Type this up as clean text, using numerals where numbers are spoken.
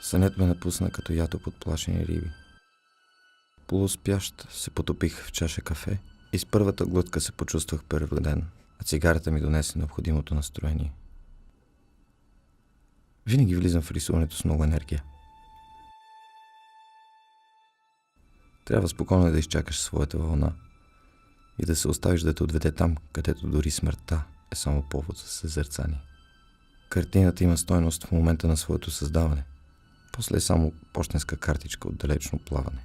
Сънят ме напусна като ято под плашени риби. Полуспящ се потопих в чаша кафе и с първата глътка се почувствах превъден, а цигарата ми донесе необходимото настроение. Винаги влизам в рисуването с много енергия. Трябва спокойно да изчакаш своята вълна и да се оставиш да те отведе там, където дори смъртта е само повод за съзерцание. Картината има стойност в момента на своето създаване. После е само пощенска картичка от далечно плаване.